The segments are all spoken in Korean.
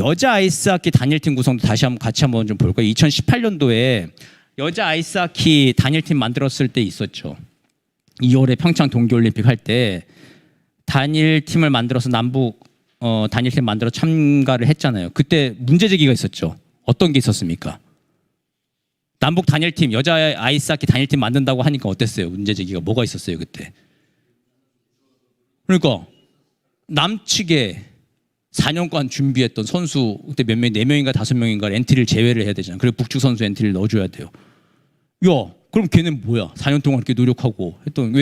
여자 아이스하키 단일팀 구성도 다시 한번 같이 한번 좀 볼까요? 2018년도에 여자 아이스하키 단일팀 만들었을 때 있었죠. 2월에 평창 동계올림픽 할 때 단일팀을 만들어서 남북 단일팀 만들어 참가를 했잖아요. 그때 문제 제기가 있었죠. 어떤 게 있었습니까? 남북 단일팀, 여자 아이스하키 단일팀 만든다고 하니까 어땠어요? 문제 제기가 뭐가 있었어요 그때? 그러니까 남측에 4년간 준비했던 선수 그때 몇 명, 4명인가 5명인가 엔트리를 제외를 해야 되잖아요. 그리고 북측 선수 엔트리를 넣어줘야 돼요. 야, 그럼 걔는 뭐야? 4년 동안 이렇게 노력하고 했던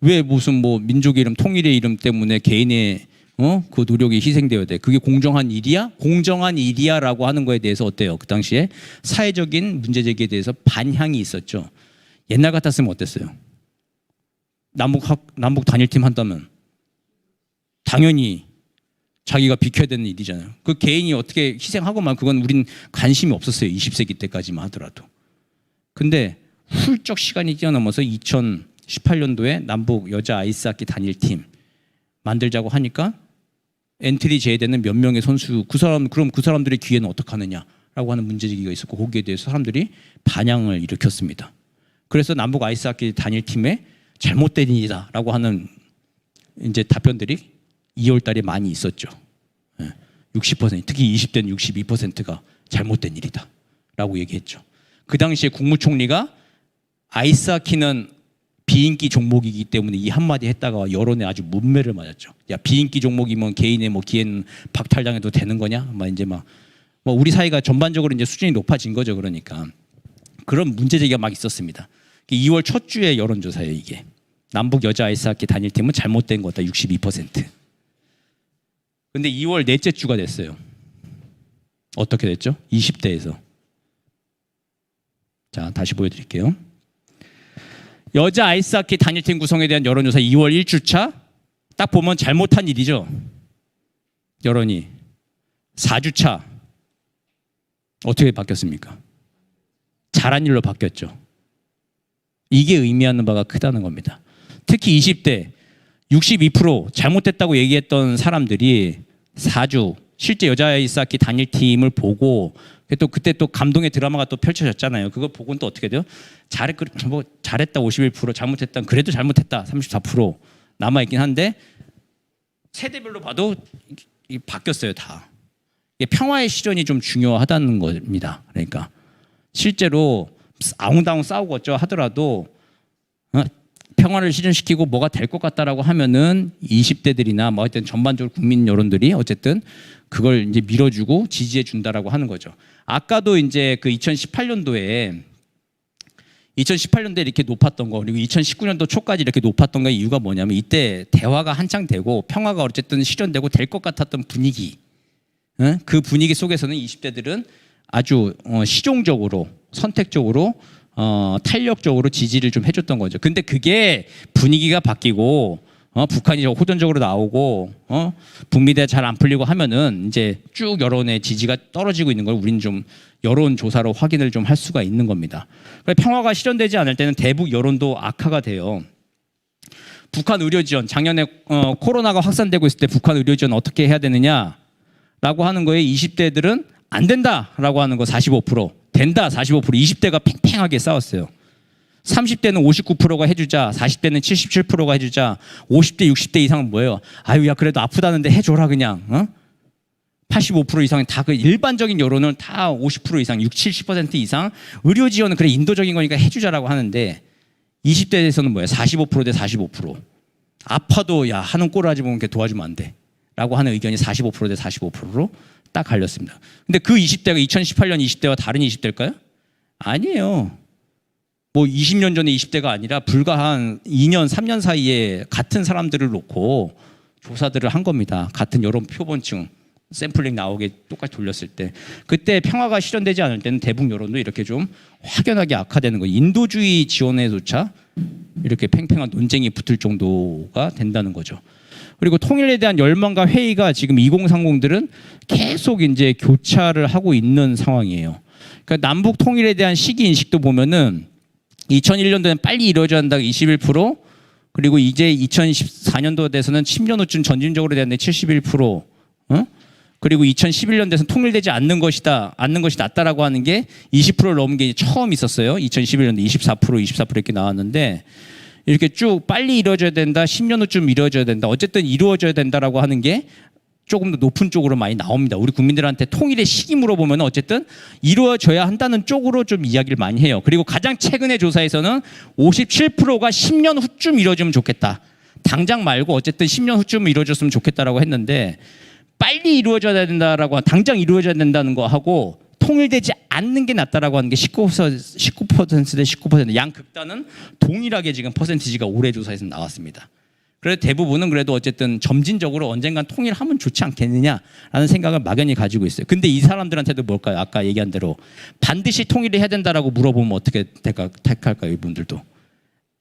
왜 무슨 뭐 민족의 이름, 통일의 이름 때문에 개인의 그 노력이 희생되어야 돼? 그게 공정한 일이야? 공정한 일이야라고 하는 거에 대해서 어때요? 그 당시에 사회적인 문제 제기에 대해서 반향이 있었죠. 옛날 같았으면 어땠어요? 남북 단일팀 한다면 당연히 자기가 비켜야 되는 일이잖아요. 그 개인이 어떻게 희생하고만 그건 우린 관심이 없었어요. 20세기 때까지만 하더라도. 근데 훌쩍 시간이 뛰어넘어서 2018년도에 남북 여자 아이스하키 단일팀 만들자고 하니까 엔트리 제외되는 몇 명의 선수 그럼 그 사람들의 기회는 어떻게 하느냐라고 하는 문제제기가 있었고 거기에 대해서 사람들이 반향을 일으켰습니다. 그래서 남북 아이스하키 단일팀의 잘못된 일이다라고 하는 이제 답변들이 2월 달에 많이 있었죠. 60% 특히 20대는 62%가 잘못된 일이다라고 얘기했죠. 그 당시에 국무총리가 아이스하키는 비인기 종목이기 때문에 이 한마디 했다가 여론에 아주 문매를 맞았죠. 야, 비인기 종목이면 개인의 뭐 기회는 박탈당해도 되는 거냐? 막 우리 사회가 전반적으로 이제 수준이 높아진 거죠. 그러니까 그런 문제 제기가 막 있었습니다. 2월 첫 주에 여론조사예요. 이게 남북 여자 아이스하키 단일팀은 잘못된 거다 62%. 근데 2월 넷째 주가 됐어요. 어떻게 됐죠? 20대에서. 자, 다시 보여드릴게요. 여자 아이스하키 단일팀 구성에 대한 여론조사 2월 1주차 딱 보면 잘못한 일이죠. 여론이 4주차 어떻게 바뀌었습니까? 잘한 일로 바뀌었죠. 이게 의미하는 바가 크다는 겁니다. 특히 20대 62% 잘못됐다고 얘기했던 사람들이 4주 실제 여자 아이스하키 단일팀을 보고 그때 또 감동의 드라마가 또 펼쳐졌잖아요. 그거 보고는 또 어떻게 돼요? 잘했다 51%, 잘못했다 그래도 잘못했다 34% 남아있긴 한데 세대별로 봐도 바뀌었어요 다. 평화의 실현이 좀 중요하다는 겁니다. 그러니까 실제로 아웅다웅 싸우고 어쩌 하더라도 평화를 실현시키고 뭐가 될 것 같다라고 하면은 20대들이나 뭐 하여튼 전반적으로 국민 여론들이 어쨌든 그걸 이제 밀어주고 지지해 준다라고 하는 거죠. 아까도 이제 그 2018년도에 이렇게 높았던 거 그리고 2019년도 초까지 이렇게 높았던 거의 이유가 뭐냐면 이때 대화가 한창 되고 평화가 어쨌든 실현되고 될 것 같았던 분위기 그 분위기 속에서는 20대들은 아주 실용적으로 선택적으로 탄력적으로 지지를 좀 해줬던 거죠. 근데 그게 분위기가 바뀌고 북한이 호전적으로 나오고 북미 대화 잘 안 풀리고 하면은 이제 쭉 여론의 지지가 떨어지고 있는 걸 우리는 좀 여론 조사로 확인을 좀 할 수가 있는 겁니다. 평화가 실현되지 않을 때는 대북 여론도 악화가 돼요. 북한 의료 지원 작년에 코로나가 확산되고 있을 때 북한 의료 지원 어떻게 해야 되느냐라고 하는 거에 20대들은 안 된다라고 하는 거 45%, 된다 45%, 20대가 팽팽하게 싸웠어요. 30대는 59%가 해주자, 40대는 77%가 해주자, 50대, 60대 이상은 뭐예요? 아유, 야, 그래도 아프다는데 해줘라, 그냥. 85% 이상은 다 그 일반적인 여론은 다 50% 이상, 60, 70% 이상 의료 지원은 그래, 인도적인 거니까 해주자라고 하는데 20대에서는 뭐예요? 45% 대 45%. 아파도 야, 하는 꼬라지 보면 도와주면 안 돼. 라고 하는 의견이 45% 대 45%로 딱 갈렸습니다. 근데 그 20대가 2018년 20대와 다른 20대일까요? 아니에요. 뭐 20년 전에 20대가 아니라 불과 한 2년, 3년 사이에 같은 사람들을 놓고 조사들을 한 겁니다. 같은 여론 표본층 샘플링 나오게 똑같이 돌렸을 때. 그때 평화가 실현되지 않을 때는 대북 여론도 이렇게 좀 확연하게 악화되는 거예요. 인도주의 지원에조차 이렇게 팽팽한 논쟁이 붙을 정도가 된다는 거죠. 그리고 통일에 대한 열망과 회의가 지금 2030들은 계속 이제 교차를 하고 있는 상황이에요. 그러니까 남북 통일에 대한 시기 인식도 보면은 2001년도에는 빨리 이루어져야 한다고 21%, 그리고 이제 2014년도 돼서는 10년 후쯤 전진적으로 되는데 71%. 그리고 2011년 돼서 통일되지 않는 것이 낫다라고 하는 게 20%를 넘은 게 처음 있었어요. 2011년도 24% 이렇게 나왔는데 이렇게 쭉 빨리 이루어져야 된다, 10년 후쯤 이루어져야 된다, 어쨌든 이루어져야 된다라고 하는 게 조금 더 높은 쪽으로 많이 나옵니다. 우리 국민들한테 통일의 시기 물어보면 어쨌든 이루어져야 한다는 쪽으로 좀 이야기를 많이 해요. 그리고 가장 최근의 조사에서는 57%가 10년 후쯤 이루어지면 좋겠다. 당장 말고 어쨌든 10년 후쯤 이루어졌으면 좋겠다라고 했는데 빨리 이루어져야 된다라고 당장 이루어져야 된다는 거 하고 통일되지 않는 게 낫다라고 하는 게 19% 대 19%. 양 극단은 동일하게 지금 퍼센티지가 올해 조사에서 나왔습니다. 그래서 대부분은 그래도 어쨌든 점진적으로 언젠간 통일하면 좋지 않겠느냐라는 생각을 막연히 가지고 있어요. 근데 이 사람들한테도 뭘까요? 아까 얘기한 대로 반드시 통일을 해야 된다라고 물어보면 어떻게 택할까요? 이분들도.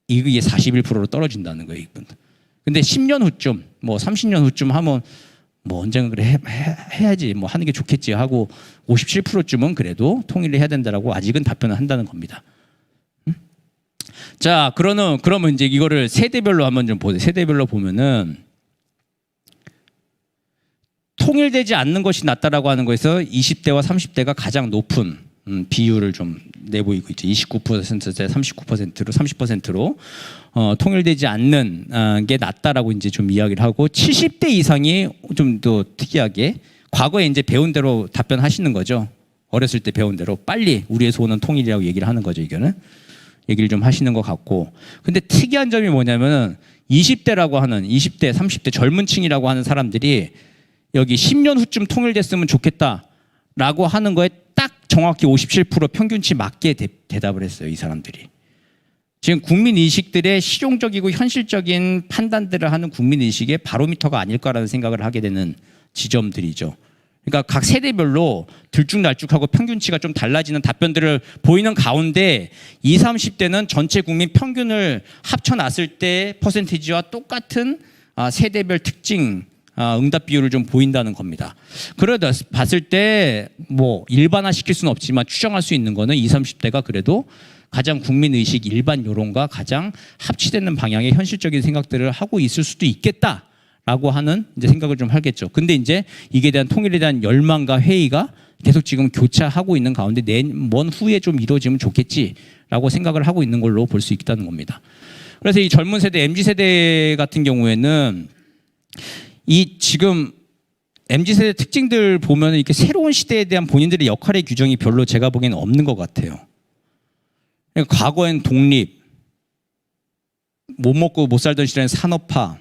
이게 41%로 떨어진다는 거예요, 이분들. 근데 10년 후쯤, 뭐 30년 후쯤 하면 뭐 언젠가 그래 해야지 뭐 하는 게 좋겠지 하고 57%쯤은 그래도 통일을 해야 된다라고 아직은 답변을 한다는 겁니다. 자, 그러면 이제 이거를 세대별로 한번 좀 보세요. 세대별로 보면은 통일되지 않는 것이 낫다라고 하는 거에서 20대와 30대가 가장 높은 비율을 좀 내보이고 있죠. 29%대 39%로 30%로 통일되지 않는 게 낫다라고 이제 좀 이야기를 하고 70대 이상이 좀 더 특이하게 과거에 이제 배운 대로 답변하시는 거죠. 어렸을 때 배운 대로 빨리 우리의 소원은 통일이라고 얘기를 하는 거죠. 이거는 얘기를 좀 하시는 것 같고 근데 특이한 점이 뭐냐면은 20대라고 하는 20대 30대 젊은 층이라고 하는 사람들이 여기 10년 후쯤 통일됐으면 좋겠다라고 하는 거에 딱 정확히 57% 평균치 맞게 대답을 했어요. 이 사람들이. 지금 국민의식들의 실용적이고 현실적인 판단들을 하는 국민의식의 바로미터가 아닐까라는 생각을 하게 되는 지점들이죠. 그러니까 각 세대별로 들쭉날쭉하고 평균치가 좀 달라지는 답변들을 보이는 가운데 20, 30대는 전체 국민 평균을 합쳐놨을 때 퍼센티지와 똑같은 세대별 특징 응답 비율을 좀 보인다는 겁니다. 그러다 봤을 때 뭐 일반화시킬 수는 없지만 추정할 수 있는 거는 20, 30대가 그래도 가장 국민의식 일반 여론과 가장 합치되는 방향의 현실적인 생각들을 하고 있을 수도 있겠다라고 하는 이제 생각을 좀 하겠죠. 근데 이제 이게 대한 통일에 대한 열망과 회의가 계속 지금 교차하고 있는 가운데 먼 후에 좀 이루어지면 좋겠지라고 생각을 하고 있는 걸로 볼 수 있다는 겁니다. 그래서 이 젊은 세대, MZ세대 같은 경우에는 이 지금 MZ세대 특징들 보면 이렇게 새로운 시대에 대한 본인들의 역할의 규정이 별로 제가 보기에는 없는 것 같아요. 그러니까 과거엔 독립, 못 먹고 못 살던 시절에는 산업화,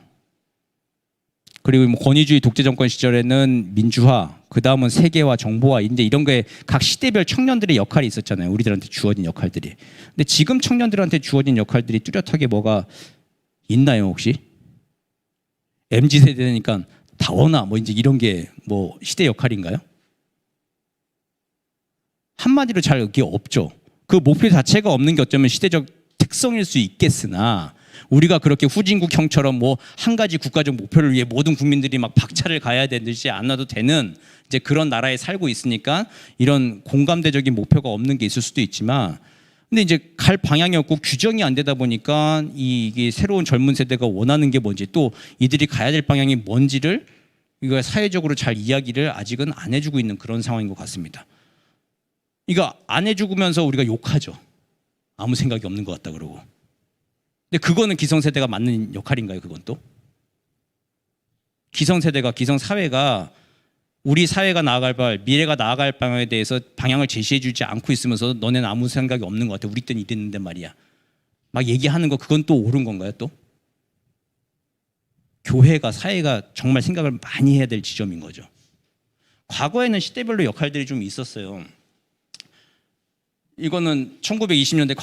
그리고 뭐 권위주의 독재 정권 시절에는 민주화, 그 다음은 세계화, 정보화, 이제 이런 거에 각 시대별 청년들의 역할이 있었잖아요. 우리들한테 주어진 역할들이. 근데 지금 청년들한테 주어진 역할들이 뚜렷하게 뭐가 있나요, 혹시? MZ 세대니까 다워나 뭐 이제 이런 게 뭐 시대 역할인가요? 한마디로 잘 그게 없죠. 그 목표 자체가 없는 게 어쩌면 시대적 특성일 수 있겠으나 우리가 그렇게 후진국형처럼 뭐 한 가지 국가적 목표를 위해 모든 국민들이 막 박차를 가야 되듯이 않아도 되는 이제 그런 나라에 살고 있으니까 이런 공감대적인 목표가 없는 게 있을 수도 있지만 근데 이제 갈 방향이 없고 규정이 안 되다 보니까 이게 새로운 젊은 세대가 원하는 게 뭔지 또 이들이 가야 될 방향이 뭔지를 이거 사회적으로 잘 이야기를 아직은 안 해주고 있는 그런 상황인 것 같습니다. 이거 안 해주면서 우리가 욕하죠. 아무 생각이 없는 것 같다 그러고. 근데 그거는 기성세대가 맞는 역할인가요? 그건 또? 기성세대가, 기성사회가 우리 사회가 나아갈 미래가 나아갈 방향에 대해서 방향을 제시해주지 않고 있으면서 너네는 아무 생각이 없는 것 같아. 우리 때는 이랬는데 말이야. 막 얘기하는 거 그건 또 옳은 건가요? 또? 교회가, 사회가 정말 생각을 많이 해야 될 지점인 거죠. 과거에는 시대별로 역할들이 좀 있었어요. 이거는 1920년대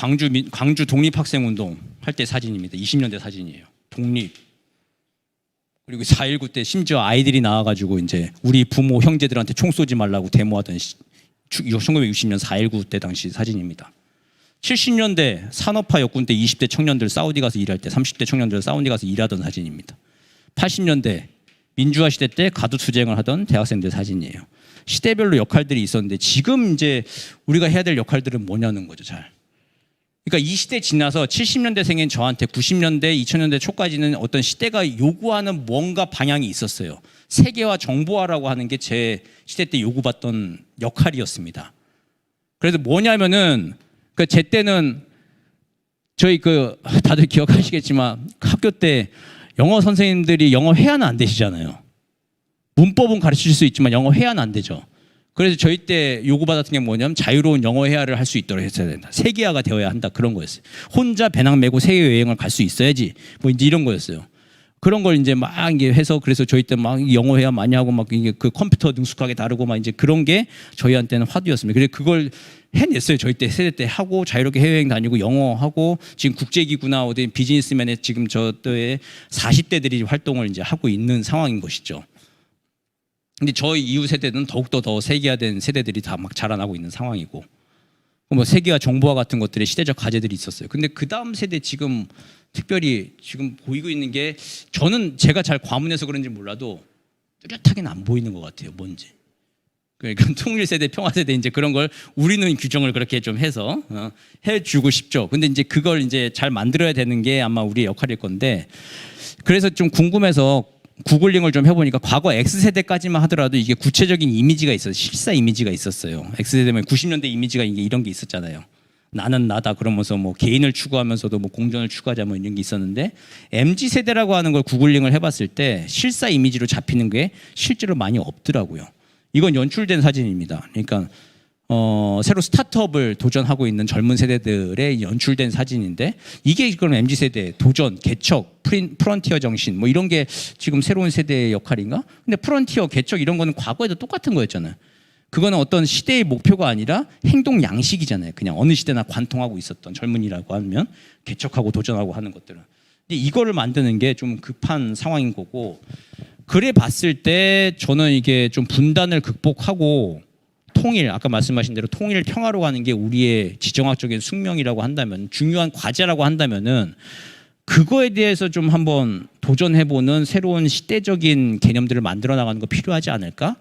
광주 독립학생운동 할 때 사진입니다. 20년대 사진이에요. 독립. 그리고 4.19 때 심지어 아이들이 나와가지고 이제 우리 부모 형제들한테 총 쏘지 말라고 데모하던 1960년 4.19 때 당시 사진입니다. 70년대 산업화 역군 때 20대 청년들 사우디 가서 일할 때 30대 청년들 사우디 가서 일하던 사진입니다. 80년대 민주화 시대 때 가두 투쟁을 하던 대학생들 사진이에요. 시대별로 역할들이 있었는데 지금 이제 우리가 해야 될 역할들은 뭐냐는 거죠. 잘. 그러니까 이 시대 지나서 70년대생인 저한테 90년대, 2000년대 초까지는 어떤 시대가 요구하는 뭔가 방향이 있었어요. 세계화, 정보화라고 하는 게 제 시대 때 요구받던 역할이었습니다. 그래서 뭐냐면은 제 때는 저희 다들 기억하시겠지만 학교 때 영어 선생님들이 영어 회화는 안 되시잖아요. 문법은 가르칠 수 있지만 영어 회화는 안 되죠. 그래서 저희 때 요구받았던 게 뭐냐면 자유로운 영어 회화를 할 수 있도록 했어야 된다. 세계화가 되어야 한다. 그런 거였어요. 혼자 배낭 메고 세계 여행을 갈 수 있어야지. 뭐 이제 이런 거였어요. 그런 걸 이제 막 이게 해서 그래서 저희 때 막 영어 회화 많이 하고 막 이게 그 컴퓨터 능숙하게 다루고 막 이제 그런 게 저희한테는 화두였습니다. 그래서 그걸 해냈어요. 저희 때 세대 때 하고 자유롭게 해외여행 다니고 영어 하고 지금 국제기구나 어디 비즈니스맨에 지금 저 때의 40대들이 활동을 이제 하고 있는 상황인 것이죠. 근데 저희 이후 세대는 더욱더 더 세계화된 세대들이 다 막 자라나고 있는 상황이고 뭐 세계화 정보화 같은 것들의 시대적 과제들이 있었어요. 근데 그 다음 세대 지금 특별히 지금 보이고 있는 게 저는 제가 잘 과문해서 그런지 몰라도 뚜렷하게는 안 보이는 것 같아요. 뭔지. 그러니까 통일세대, 평화세대 이제 그런 걸 우리는 규정을 그렇게 좀 해서 해주고 싶죠. 근데 이제 그걸 이제 잘 만들어야 되는 게 아마 우리의 역할일 건데 그래서 좀 궁금해서 구글링을 좀 해보니까 과거 X세대까지만 하더라도 이게 구체적인 이미지가 있어요. 실사 이미지가 있었어요. X세대면 90년대 이미지가 이런 게 있었잖아요. 나는 나다 그러면서 뭐 개인을 추구하면서도 뭐 공존을 추구하자 뭐 이런 게 있었는데 MZ세대라고 하는 걸 구글링을 해봤을 때 실사 이미지로 잡히는 게 실제로 많이 없더라고요. 이건 연출된 사진입니다. 그러니까 새로 스타트업을 도전하고 있는 젊은 세대들의 연출된 사진인데 이게 그럼 MZ세대 도전, 개척, 프론티어 정신 뭐 이런 게 지금 새로운 세대의 역할인가? 근데 프론티어, 개척 이런 거는 과거에도 똑같은 거였잖아요. 그거는 어떤 시대의 목표가 아니라 행동 양식이잖아요. 그냥 어느 시대나 관통하고 있었던 젊은이라고 하면 개척하고 도전하고 하는 것들은. 근데 이거를 만드는 게 좀 급한 상황인 거고 그래 봤을 때 저는 이게 좀 분단을 극복하고 통일, 아까 말씀하신 대로 통일 평화로 가는 게 우리의 지정학적인 숙명이라고 한다면 중요한 과제라고 한다면은 그거에 대해서 좀 한번 도전해보는 새로운 시대적인 개념들을 만들어 나가는 거 필요하지 않을까?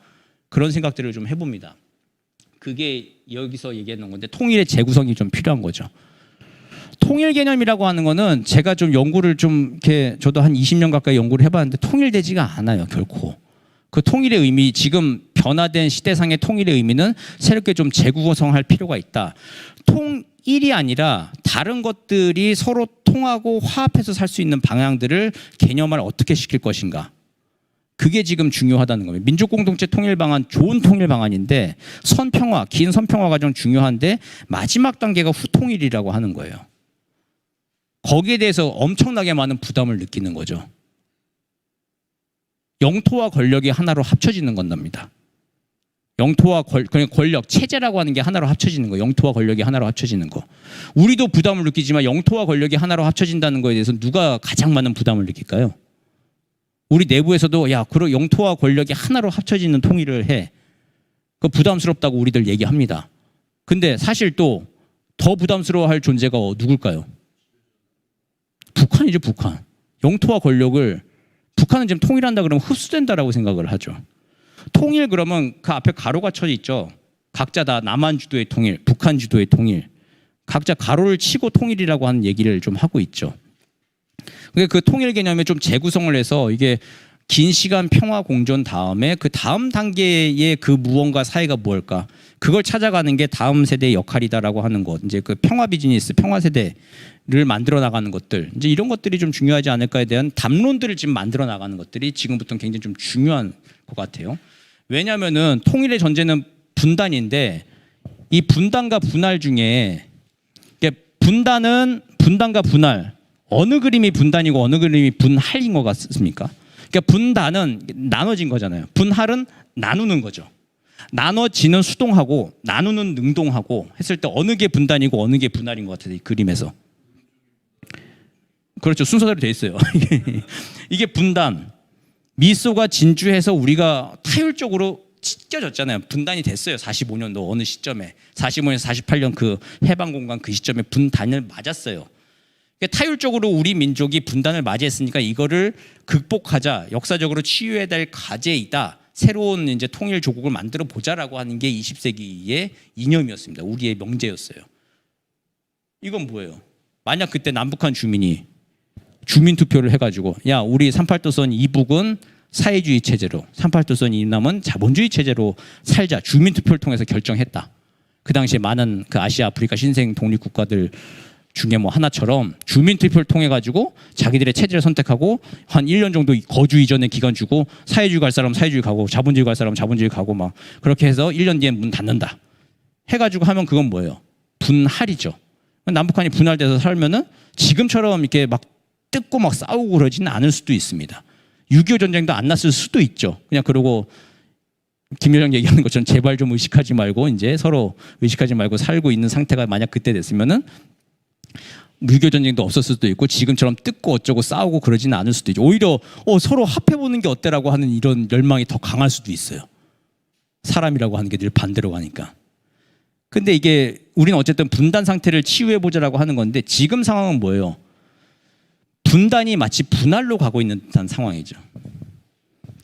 그런 생각들을 좀 해봅니다. 그게 여기서 얘기하는 건데 통일의 재구성이 좀 필요한 거죠. 통일 개념이라고 하는 거는 제가 좀 연구를 좀 이렇게 저도 한 20년 가까이 연구를 해봤는데 통일되지가 않아요, 결코. 그 통일의 의미, 지금 변화된 시대상의 통일의 의미는 새롭게 좀 재구성할 필요가 있다. 통일이 아니라 다른 것들이 서로 통하고 화합해서 살 수 있는 방향들을 개념을 어떻게 시킬 것인가. 그게 지금 중요하다는 겁니다. 민족공동체 통일 방안, 좋은 통일 방안인데 선평화, 긴 선평화 과정 중요한데 마지막 단계가 후통일이라고 하는 거예요. 거기에 대해서 엄청나게 많은 부담을 느끼는 거죠. 영토와 권력이 하나로 합쳐지는 건답니다. 영토와 권력, 체제라고 하는 게 하나로 합쳐지는 거. 영토와 권력이 하나로 합쳐지는 거. 우리도 부담을 느끼지만 영토와 권력이 하나로 합쳐진다는 거에 대해서 누가 가장 많은 부담을 느낄까요? 우리 내부에서도 야, 그럼 영토와 권력이 하나로 합쳐지는 통일을 해. 그 부담스럽다고 우리들 얘기합니다. 근데 사실 또 더 부담스러워할 존재가 누굴까요? 북한이죠, 북한. 영토와 권력을 북한은 지금 통일한다 그러면 흡수된다라고 생각을 하죠. 통일 그러면 그 앞에 가로가 쳐 있죠. 각자 다 남한 주도의 통일, 북한 주도의 통일. 각자 가로를 치고 통일이라고 하는 얘기를 좀 하고 있죠. 그 통일 개념에 좀 재구성을 해서 이게 긴 시간 평화 공존 다음에 그 다음 단계의 그 무언가 사회가 무엇일까? 그걸 찾아가는 게 다음 세대의 역할이다라고 하는 것. 이제 그 평화 비즈니스, 평화 세대를 만들어 나가는 것들. 이제 이런 것들이 좀 중요하지 않을까에 대한 담론들을 지금 만들어 나가는 것들이 지금부터는 굉장히 좀 중요한 것 같아요. 왜냐하면은 통일의 전제는 분단인데 이 분단과 분할 중에 분단과 분할 어느 그림이 분단이고 어느 그림이 분할인 것 같습니까? 그러니까 분단은 나눠진 거잖아요. 분할은 나누는 거죠. 나눠지는 수동하고 나누는 능동하고 했을 때 어느 게 분단이고 어느 게 분할인 것 같아요. 이 그림에서. 그렇죠. 순서대로 돼 있어요. 이게 분단. 미소가 진주해서 우리가 타율적으로 찢겨졌잖아요. 분단이 됐어요. 45년도 어느 시점에. 45년, 48년 그 해방공간 그 시점에 분단을 맞았어요. 타율적으로 우리 민족이 분단을 맞이했으니까 이거를 극복하자, 역사적으로 치유해야 될 과제이다. 새로운 이제 통일 조국을 만들어 보자라고 하는 게 20세기의 이념이었습니다. 우리의 명제였어요. 이건 뭐예요? 만약 그때 남북한 주민이 주민 투표를 해가지고 야 우리 38도선 이북은 사회주의 체제로 38도선 이남은 자본주의 체제로 살자 주민 투표를 통해서 결정했다. 그 당시에 많은 그 아시아 아프리카 신생 독립 국가들 중에 뭐 하나처럼 주민 투표를 통해 가지고 자기들의 체제를 선택하고 한 1년 정도 거주 이전의 기간 주고 사회주의 갈 사람 사회주의 가고 자본주의 갈 사람 자본주의 가고 막 그렇게 해서 1년 뒤에 문 닫는다. 해가지고 하면 그건 뭐예요? 분할이죠. 남북한이 분할돼서 살면은 지금처럼 이렇게 막 뜯고 막 싸우고 그러지는 않을 수도 있습니다. 6.25 전쟁도 안 났을 수도 있죠. 그냥 그러고 김여정 얘기하는 것처럼 제발 좀 의식하지 말고 이제 서로 의식하지 말고 살고 있는 상태가 만약 그때 됐으면은 6.25 전쟁도 없었을 수도 있고 지금처럼 뜯고 어쩌고 싸우고 그러지는 않을 수도 있죠. 오히려 서로 합해보는 게 어때라고 하는 이런 열망이 더 강할 수도 있어요. 사람이라고 하는 게 늘 반대로 가니까. 근데 이게 우리는 어쨌든 분단 상태를 치유해보자라고 하는 건데 지금 상황은 뭐예요? 분단이 마치 분할로 가고 있는 듯한 상황이죠.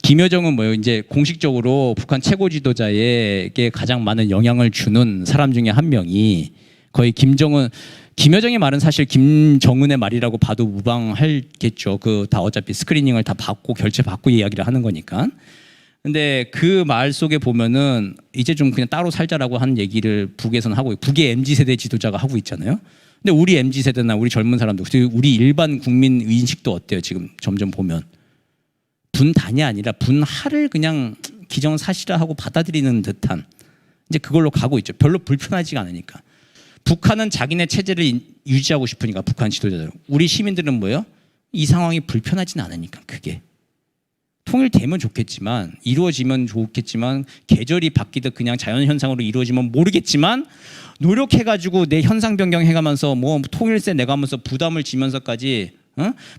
김여정은 뭐예요? 이제 공식적으로 북한 최고 지도자에게 가장 많은 영향을 주는 사람 중에 한 명이 거의 김여정의 말은 사실 김정은의 말이라고 봐도 무방하겠죠. 그 다 어차피 스크리닝을 다 받고 결제 받고 이야기를 하는 거니까. 근데 그 말 속에 보면은 이제 좀 그냥 따로 살자라고 하는 얘기를 북에서는 하고 북의 MZ 세대 지도자가 하고 있잖아요. 근데 우리 MZ 세대나 우리 젊은 사람들, 우리 일반 국민 인식도 어때요? 지금 점점 보면 분단이 아니라 분할을 그냥 기정사실화하고 받아들이는 듯한 이제 그걸로 가고 있죠. 별로 불편하지가 않으니까. 북한은 자기네 체제를 유지하고 싶으니까 북한 지도자들. 우리 시민들은 뭐예요? 이 상황이 불편하지는 않으니까 그게. 통일되면 좋겠지만 이루어지면 좋겠지만 계절이 바뀌듯 그냥 자연현상으로 이루어지면 모르겠지만 노력해가지고 내 현상 변경해가면서 뭐 통일세 내가면서 부담을 지면서까지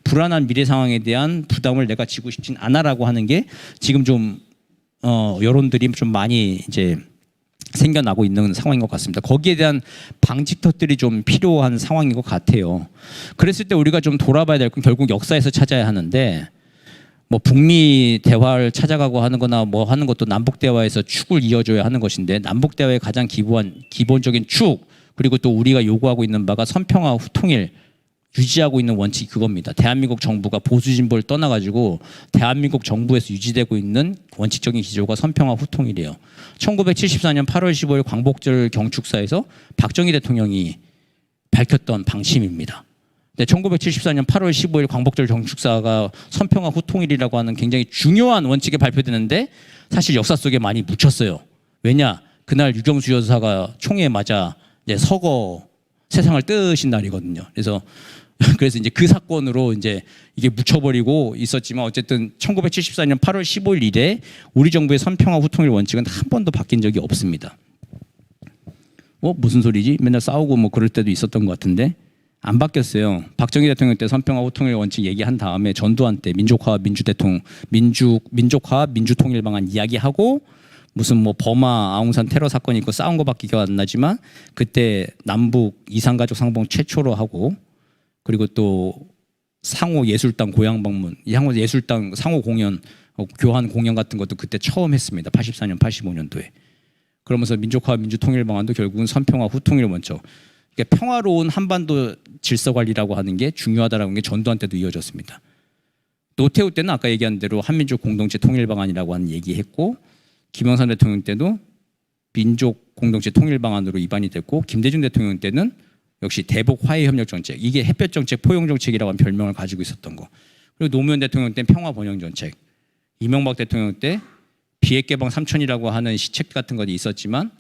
불안한 미래 상황에 대한 부담을 내가 지고 싶진 않아라고 하는 게 지금 좀 여론들이 좀 많이 이제 생겨나고 있는 상황인 것 같습니다. 거기에 대한 방지턱들이 좀 필요한 상황인 것 같아요. 그랬을 때 우리가 좀 돌아봐야 될 건 결국 역사에서 찾아야 하는데 뭐 북미 대화를 찾아가고 하는 거나 뭐 하는 것도 남북 대화에서 축을 이어줘야 하는 것인데 남북 대화의 가장 기본적인 축 그리고 또 우리가 요구하고 있는 바가 선평화 통일 유지하고 있는 원칙이 그겁니다. 대한민국 정부가 보수 진보를 떠나가지고 대한민국 정부에서 유지되고 있는 원칙적인 기조가 선평화 후통일이에요. 1974년 8월 15일 광복절 경축사에서 박정희 대통령이 밝혔던 방침입니다. 1974년 8월 15일 광복절 경축사가 선평화 후통일이라고 하는 굉장히 중요한 원칙에 발표되는데 사실 역사 속에 많이 묻혔어요. 왜냐? 그날 유경수 여사가 총에 맞아 이제 서거 세상을 뜨신 날이거든요. 그래서 이제 그 사건으로 이제 이게 묻혀버리고 있었지만 어쨌든 1974년 8월 15일 이래 우리 정부의 선평화 후통일 원칙은 한 번도 바뀐 적이 없습니다. 무슨 소리지? 맨날 싸우고 뭐 그럴 때도 있었던 것 같은데 안 바뀌었어요. 박정희 대통령 때 선평화 후통일 원칙 얘기한 다음에 전두환 때 민족화 민주통일 방안 이야기하고 무슨 뭐 버마 아웅산 테러 사건이 있고 싸운 거밖에 기억 안 나지만 그때 남북 이산가족 상봉 최초로 하고 그리고 또 상호 예술당 고향 방문, 상호 예술당 상호 공연 교환 공연 같은 것도 그때 처음 했습니다. 84년 85년도에. 그러면서 민족화 민주통일 방안도 결국은 선평화 후통일 원칙. 그러니까 평화로운 한반도 질서 관리라고 하는 게 중요하다라는 게 전두환 때도 이어졌습니다. 노태우 때는 아까 얘기한 대로 한민족 공동체 통일 방안이라고 하는 얘기했고 김영삼 대통령 때도 민족 공동체 통일 방안으로 입안이 됐고 김대중 대통령 때는 역시 대북 화해 협력 정책 이게 햇볕 정책 포용 정책이라고 하는 별명을 가지고 있었던 거. 그리고 노무현 대통령 때는 평화 번영 정책. 이명박 대통령 때 비핵 개방 3천이라고 하는 시책 같은 것이 있었지만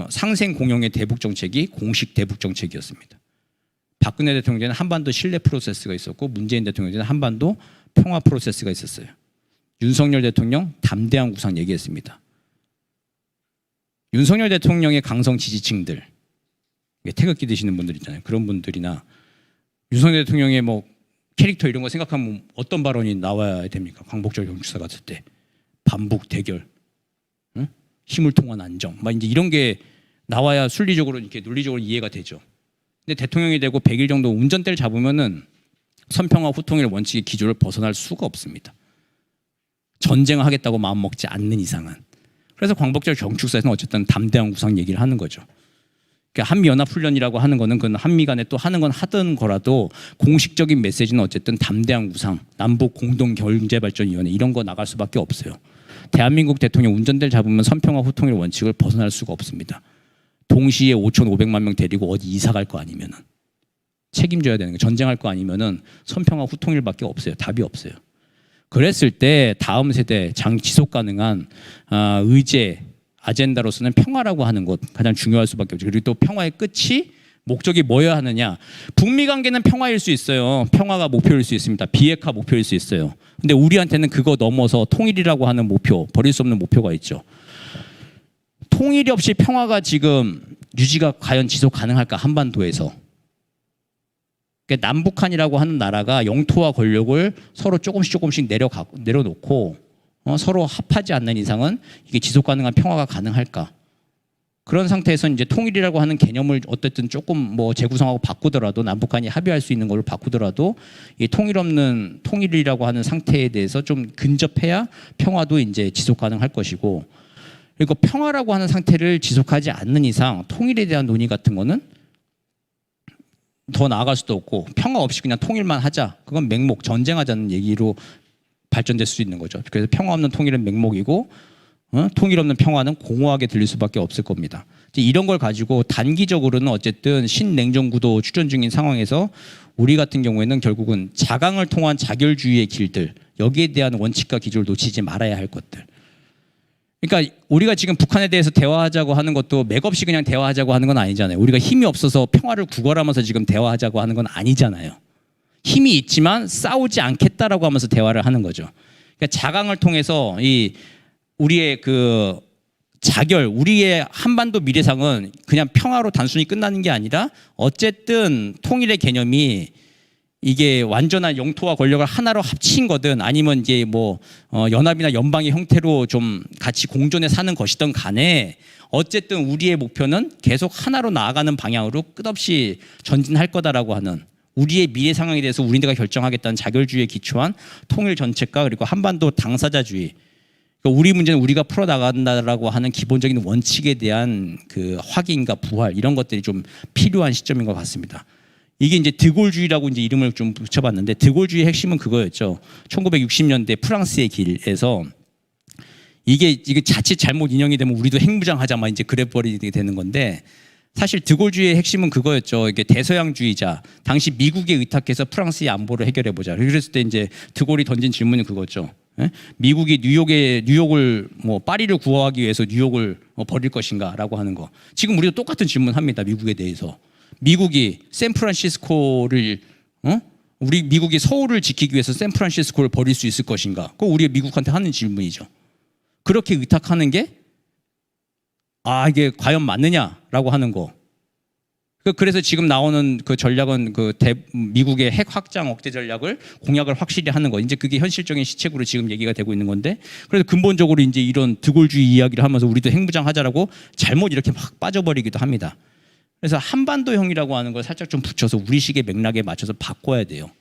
상생 공영의 대북 정책이 공식 대북 정책이었습니다. 박근혜 대통령 때는 한반도 신뢰 프로세스가 있었고 문재인 대통령 때는 한반도 평화 프로세스가 있었어요. 윤석열 대통령 담대한 구상 얘기했습니다. 윤석열 대통령의 강성 지지층들 태극기 드시는 분들 있잖아요. 그런 분들이나 윤석열 대통령의 뭐 캐릭터 이런 거 생각하면 어떤 발언이 나와야 됩니까? 광복절 경축사 갔을 때 반북 대결, 응? 힘을 통한 안정, 막 이제 이런 게 나와야 순리적으로 이렇게 논리적으로 이해가 되죠. 근데 대통령이 되고 100일 정도 운전대를 잡으면은 선평화 후통일 원칙의 기조를 벗어날 수가 없습니다. 전쟁을 하겠다고 마음 먹지 않는 이상은. 그래서 광복절 경축사에서는 어쨌든 담대한 구상 얘기를 하는 거죠. 한미연합훈련이라고 하는 거는 그건 한미 간에 또 하는 건 하던 거라도 공식적인 메시지는 어쨌든 담대한 구상, 남북 공동경제발전위원회 이런 거 나갈 수밖에 없어요. 대한민국 대통령 운전대를 잡으면 선평화 후통일 원칙을 벗어날 수가 없습니다. 동시에 5,500만 명 데리고 어디 이사 갈 거 아니면은 책임져야 되는 게 전쟁할 거 아니면은 선평화 후통일밖에 없어요. 답이 없어요. 그랬을 때 다음 세대 지속 가능한 의제 아젠다로서는 평화라고 하는 것 가장 중요할 수밖에 없죠. 그리고 또 평화의 끝이 목적이 뭐여야 하느냐. 북미 관계는 평화일 수 있어요. 평화가 목표일 수 있습니다. 비핵화 목표일 수 있어요. 근데 우리한테는 그거 넘어서 통일이라고 하는 목표, 버릴 수 없는 목표가 있죠. 통일이 없이 평화가 지금 유지가 과연 지속 가능할까 한반도에서. 그러니까 남북한이라고 하는 나라가 영토와 권력을 서로 조금씩 내려놓고 서로 합하지 않는 이상은 이게 지속 가능한 평화가 가능할까? 그런 상태에서 이제 통일이라고 하는 개념을 어쨌든 조금 뭐 재구성하고 바꾸더라도 남북한이 합의할 수 있는 걸로 바꾸더라도 이 통일이라고 하는 상태에 대해서 좀 근접해야 평화도 이제 지속 가능할 것이고, 그리고 평화라고 하는 상태를 지속하지 않는 이상 통일에 대한 논의 같은 거는 더 나아갈 수도 없고, 평화 없이 그냥 통일만 하자, 그건 맹목 전쟁하자는 얘기로 발전될 수 있는 거죠. 그래서 평화 없는 통일은 맹목이고 통일 없는 평화는 공허하게 들릴 수밖에 없을 겁니다. 이런 걸 가지고 단기적으로는 어쨌든 신냉전 구도 추전 중인 상황에서 우리 같은 경우에는 결국은 자강을 통한 자결주의의 길들, 여기에 대한 원칙과 기조를 놓치지 말아야 할 것들. 그러니까 우리가 지금 북한에 대해서 대화하자고 하는 것도 맥없이 그냥 대화하자고 하는 건 아니잖아요. 우리가 힘이 없어서 평화를 구걸하면서 지금 대화하자고 하는 건 아니잖아요. 힘이 있지만 싸우지 않겠다라고 하면서 대화를 하는 거죠. 그러니까 자강을 통해서 우리의 그 자결, 우리의 한반도 미래상은 그냥 평화로 단순히 끝나는 게 아니라 어쨌든 통일의 개념이 이게 완전한 영토와 권력을 하나로 합친 거든 아니면 이제 뭐 연합이나 연방의 형태로 좀 같이 공존해 사는 것이든 간에 어쨌든 우리의 목표는 계속 하나로 나아가는 방향으로 끝없이 전진할 거다라고 하는, 우리의 미래 상황에 대해서 우리네가 결정하겠다는 자결주의에 기초한 통일 정책과 그리고 한반도 당사자주의, 그러니까 우리 문제는 우리가 풀어나간다라고 하는 기본적인 원칙에 대한 그 확인과 부활, 이런 것들이 좀 필요한 시점인 것 같습니다. 이게 이제 드골주의라고 이제 이름을 좀 붙여봤는데, 드골주의의 핵심은 그거였죠. 1960년대 프랑스의 길에서 이게 자칫 잘못 인용이 되면 우리도 핵무장하자 막 이제 그래 버리게 되는 건데, 사실 드골주의의 핵심은 그거였죠. 이게 대서양주의자, 당시 미국에 의탁해서 프랑스의 안보를 해결해 보자. 그랬을 때 이제 드골이 던진 질문이 그거죠. 미국이 뉴욕을 뭐 파리를 구하기 위해서 뉴욕을 버릴 것인가라고 하는 거. 지금 우리도 똑같은 질문합니다. 미국에 대해서. 미국이 샌프란시스코를 우리 미국이 서울을 지키기 위해서 샌프란시스코를 버릴 수 있을 것인가? 그거 우리가 미국한테 하는 질문이죠. 그렇게 의탁하는 게 이게 과연 맞느냐라고 하는 거. 그래서 지금 나오는 그 전략은 미국의 핵 확장 억제 전략을 공약을 확실히 하는 거. 이제 그게 현실적인 시책으로 지금 얘기가 되고 있는 건데, 그래서 근본적으로 이제 이런 드골주의 이야기를 하면서 우리도 핵무장 하자라고 잘못 이렇게 막 빠져버리기도 합니다. 그래서 한반도형이라고 하는 걸 살짝 좀 붙여서 우리식의 맥락에 맞춰서 바꿔야 돼요.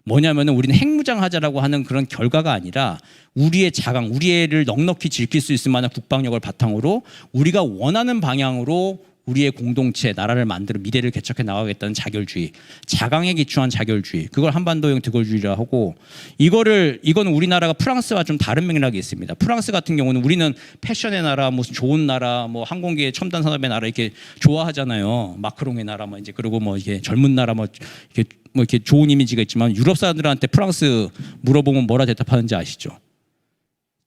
뭐냐면은 우리는 핵무장 하자라고 하는 그런 결과가 아니라 우리의 자강, 우리를 넉넉히 지킬 수 있을 만한 국방력을 바탕으로 우리가 원하는 방향으로 우리의 공동체, 나라를 만들어 미래를 개척해 나가겠다는 자결주의, 자강에 기초한 자결주의, 그걸 한반도형 드골주의라고 하고, 이거는 우리나라가 프랑스와 좀 다른 맥락이 있습니다. 프랑스 같은 경우는 우리는 패션의 나라, 무슨 좋은 나라, 뭐 항공기의 첨단 산업의 나라 이렇게 좋아하잖아요. 마크롱의 나라, 뭐 이제 그리고 뭐 이게 젊은 나라, 이렇게 좋은 이미지가 있지만 유럽 사람들한테 프랑스 물어보면 뭐라 대답하는지 아시죠?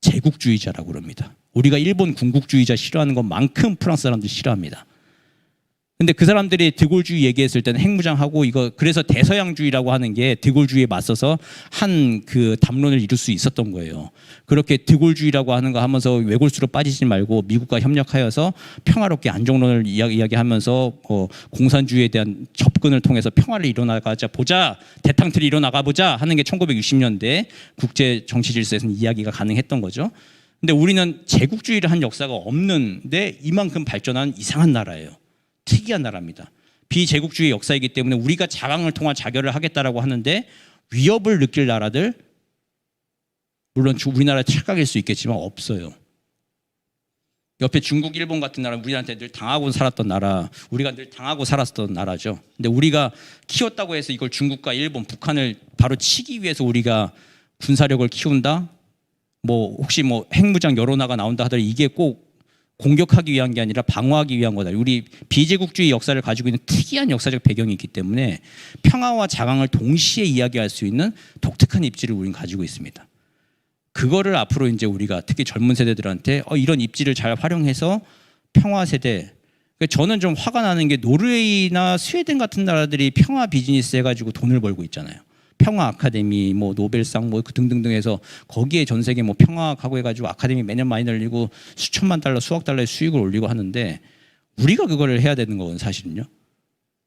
제국주의자라고 그럽니다. 우리가 일본 군국주의자 싫어하는 것만큼 프랑스 사람들 싫어합니다. 근데 그 사람들이 드골주의 얘기했을 때는 핵무장하고 그래서 대서양주의라고 하는 게 드골주의에 맞서서 한 그 담론을 이룰 수 있었던 거예요. 그렇게 드골주의라고 하는 거 하면서 외골수로 빠지지 말고 미국과 협력하여서 평화롭게 안정론을 이야기하면서 공산주의에 대한 접근을 통해서 평화를 이뤄나가자 보자, 대탕틀이 이뤄나가 보자 하는 게 1960년대 국제 정치 질서에서는 이야기가 가능했던 거죠. 근데 우리는 제국주의를 한 역사가 없는데 이만큼 발전한 이상한 나라예요. 특이한 나라입니다. 비제국주의 역사이기 때문에 우리가 자강을 통한 자결을 하겠다라고 하는데 위협을 느낄 나라들, 물론 우리나라 착각일 수 있겠지만 없어요. 옆에 중국, 일본 같은 나라 우리한테 늘 당하고 살았던 나라, 우리가 늘 당하고 살았던 나라죠. 근데 우리가 키웠다고 해서 이걸 중국과 일본, 북한을 바로 치기 위해서 우리가 군사력을 키운다? 뭐 혹시 뭐 핵무장 여러 나라가 나온다 하더라도 이게 꼭 공격하기 위한 게 아니라 방어하기 위한 거다. 우리 비제국주의 역사를 가지고 있는 특이한 역사적 배경이 있기 때문에 평화와 자강을 동시에 이야기할 수 있는 독특한 입지를 우리는 가지고 있습니다. 그거를 앞으로 이제 우리가 특히 젊은 세대들한테 이런 입지를 잘 활용해서 평화 세대. 저는 좀 화가 나는 게 노르웨이나 스웨덴 같은 나라들이 평화 비즈니스 해가지고 돈을 벌고 있잖아요. 평화 아카데미, 뭐 노벨상 뭐 등등등 해서 거기에 전 세계 뭐 평화하고 해가지고 아카데미 매년 많이 늘리고 수천만 달러, 수억 달러의 수익을 올리고 하는데 우리가 그거를 해야 되는 건 사실은요.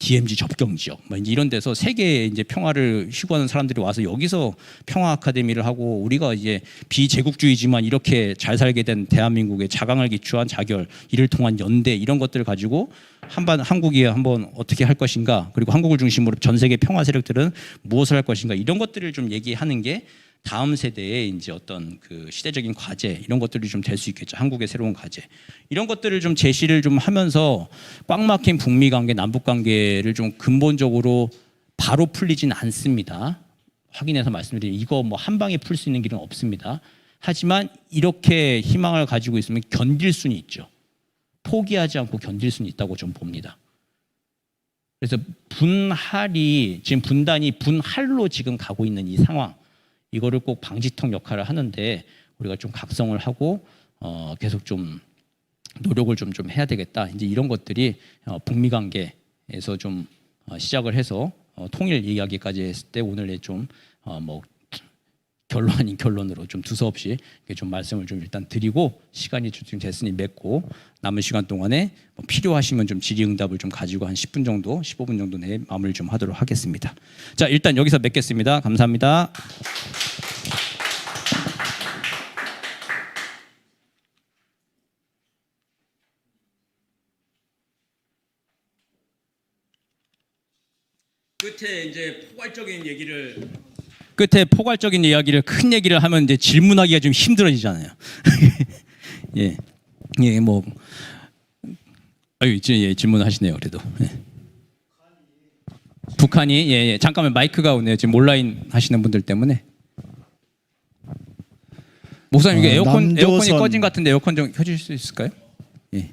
DMZ 접경 지역, 뭐 이제 이런 데서 세계에 이제 평화를 희구하는 사람들이 와서 여기서 평화 아카데미를 하고 우리가 이제 비제국주의지만 이렇게 잘 살게 된 대한민국의 자강을 기초한 자결, 이를 통한 연대 이런 것들을 가지고 한국이 한번 어떻게 할 것인가, 그리고 한국을 중심으로 전 세계 평화 세력들은 무엇을 할 것인가, 이런 것들을 좀 얘기하는 게 다음 세대의 이제 어떤 그 시대적인 과제, 이런 것들이 좀 될 수 있겠죠. 한국의 새로운 과제. 이런 것들을 좀 제시를 좀 하면서 꽉 막힌 북미 관계, 남북 관계를 좀 근본적으로 바로 풀리진 않습니다. 확인해서 말씀드리면 이거 뭐 한 방에 풀 수 있는 길은 없습니다. 하지만 이렇게 희망을 가지고 있으면 견딜 수는 있죠. 포기하지 않고 견딜 수는 있다고 좀 봅니다. 그래서 분할이 지금 분단이 분할로 지금 가고 있는 이 상황, 이거를 꼭 방지턱 역할을 하는데 우리가 좀 각성을 하고 계속 좀 노력을 좀 해야 되겠다. 이제 이런 것들이 북미 관계에서 좀 시작을 해서 통일 이야기까지 했을 때 오늘 좀 뭐 결론 아닌 결론으로 좀 두서없이 좀 말씀을 좀 일단 드리고, 시간이 좀 됐으니 맺고, 남은 시간 동안에 뭐 필요하시면 좀 질의응답을 좀 가지고 한 10분 정도, 15분 정도 내에 마무리 좀 하도록 하겠습니다. 자, 일단 여기서 맺겠습니다. 감사합니다. 끝에 포괄적인 이야기를 큰 얘기를 하면 이제 질문하기가 좀 힘들어지잖아요. 예, 예, 뭐, 이제 예, 질문하시네요. 그래도 예. 북한이 예, 잠깐만 마이크가 오네요. 지금 온라인 하시는 분들 때문에. 목사님 이게 에어컨이 꺼진 것 같은데 에어컨 좀 켜주실 수 있을까요? 예.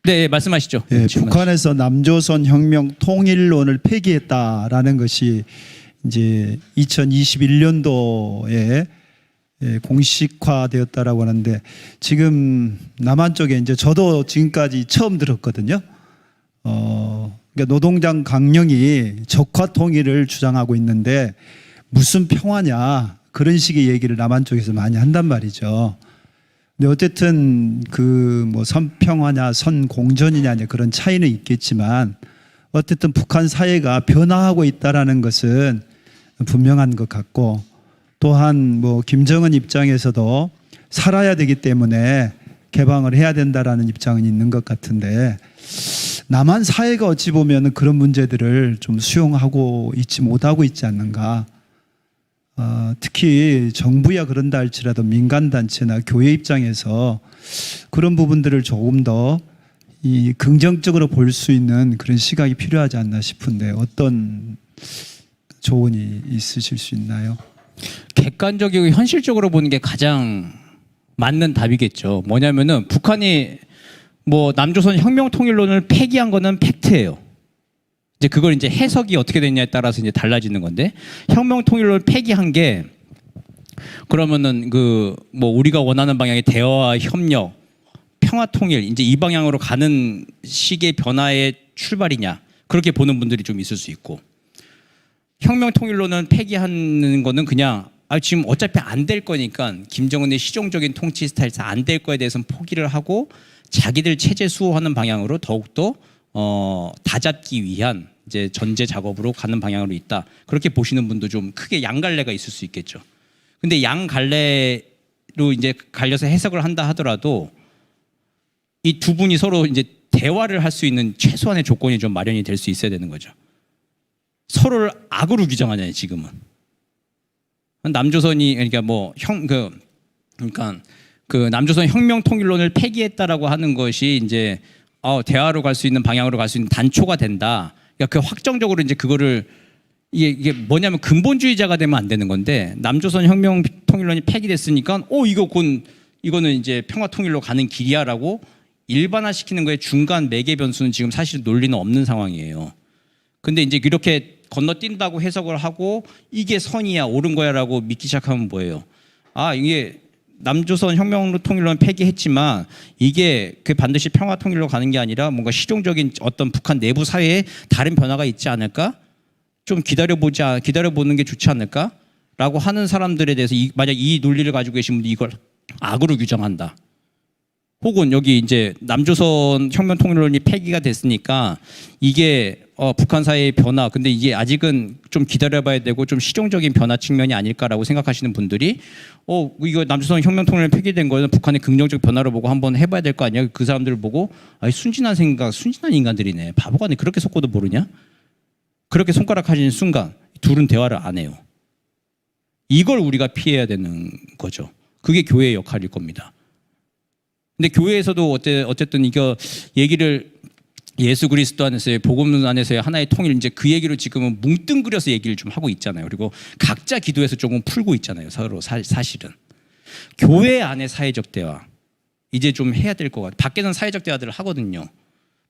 네, 예, 말씀하시죠. 예, 북한에서 남조선 혁명 통일론을 폐기했다라는 것이 이제 2021년도에 공식화되었다라고 하는데, 지금 남한 쪽에 이제 저도 지금까지 처음 들었거든요. 그러니까 노동당 강령이 적화 통일을 주장하고 있는데 무슨 평화냐, 그런 식의 얘기를 남한 쪽에서 많이 한단 말이죠. 근데 어쨌든 그 뭐 선평화냐 선공전이냐 그런 차이는 있겠지만 어쨌든 북한 사회가 변화하고 있다라는 것은 분명한 것 같고, 또한 뭐 김정은 입장에서도 살아야 되기 때문에 개방을 해야 된다라는 입장은 있는 것 같은데, 남한 사회가 어찌 보면 그런 문제들을 좀 수용하고 있지 못하고 있지 않는가. 특히 정부야 그런다 할지라도 민간단체나 교회 입장에서 그런 부분들을 조금 더 긍정적으로 볼 수 있는 그런 시각이 필요하지 않나 싶은데, 어떤 조언이 있으실 수 있나요? 객관적이고 현실적으로 보는 게 가장 맞는 답이겠죠. 뭐냐면은 북한이 뭐 남조선 혁명 통일론을 폐기한 거는 팩트예요. 이제 그걸 이제 해석이 어떻게 됐냐에 따라서 이제 달라지는 건데, 혁명 통일론을 폐기한 게 그러면은 그 뭐 우리가 원하는 방향의 대화와 협력, 평화 통일, 이제 이 방향으로 가는 시기의 변화의 출발이냐, 그렇게 보는 분들이 좀 있을 수 있고, 혁명 통일론은 폐기하는 거는 그냥 지금 어차피 안 될 거니까 김정은의 시종적인 통치 스타일에서 안 될 거에 대해서는 포기를 하고 자기들 체제 수호하는 방향으로 더욱더 다잡기 위한 이제 전제 작업으로 가는 방향으로 있다. 그렇게 보시는 분도 좀 크게 양갈래가 있을 수 있겠죠. 근데 양갈래로 이제 갈려서 해석을 한다 하더라도 이 두 분이 서로 이제 대화를 할 수 있는 최소한의 조건이 좀 마련이 될 수 있어야 되는 거죠. 서로를 악으로 규정하잖아요, 지금은. 남조선이 그러니까 그 남조선 혁명 통일론을 폐기했다라고 하는 것이 이제 대화로 갈 수 있는 방향으로 갈 수 있는 단초가 된다. 그러니까 그 확정적으로 이제 그거를 이게 뭐냐면 근본주의자가 되면 안 되는 건데 남조선 혁명 통일론이 폐기됐으니까 이거는 이제 평화 통일로 가는 길이야라고 일반화시키는 거에 중간 매개 변수는 지금 사실 논리는 없는 상황이에요. 근데 이제 이렇게 건너뛴다고 해석을 하고 이게 선이야 옳은 거야라고 믿기 시작하면 뭐예요? 이게 남조선 혁명 통일론 폐기했지만 이게 그 반드시 평화 통일로 가는 게 아니라 뭔가 실용적인 어떤 북한 내부 사회에 다른 변화가 있지 않을까? 좀 기다려보는 게 좋지 않을까라고 하는 사람들에 대해서 만약 이 논리를 가지고 계신 분이 이걸 악으로 규정한다. 혹은 여기 이제 남조선 혁명 통일론이 폐기가 됐으니까 이게 북한 사회의 변화, 근데 이게 아직은 좀 기다려봐야 되고 좀 실용적인 변화 측면이 아닐까라고 생각하시는 분들이 이거 남조선 혁명 통일론 폐기된 거는 북한의 긍정적 변화를 보고 한번 해봐야 될 거 아니야? 그 사람들을 보고 순진한 인간들이네. 바보가 네 그렇게 속고도 모르냐? 그렇게 손가락 하시는 순간 둘은 대화를 안 해요. 이걸 우리가 피해야 되는 거죠. 그게 교회의 역할일 겁니다. 근데 교회에서도 어쨌든 이거 얘기를 예수 그리스도 안에서의 복음 안에서의 하나의 통일 이제 그 얘기로 지금은 뭉뚱그려서 얘기를 좀 하고 있잖아요. 그리고 각자 기도해서 조금 풀고 있잖아요. 서로 사실은 교회 안에 사회적 대화 이제 좀 해야 될 것 같아요. 밖에서는 사회적 대화들을 하거든요.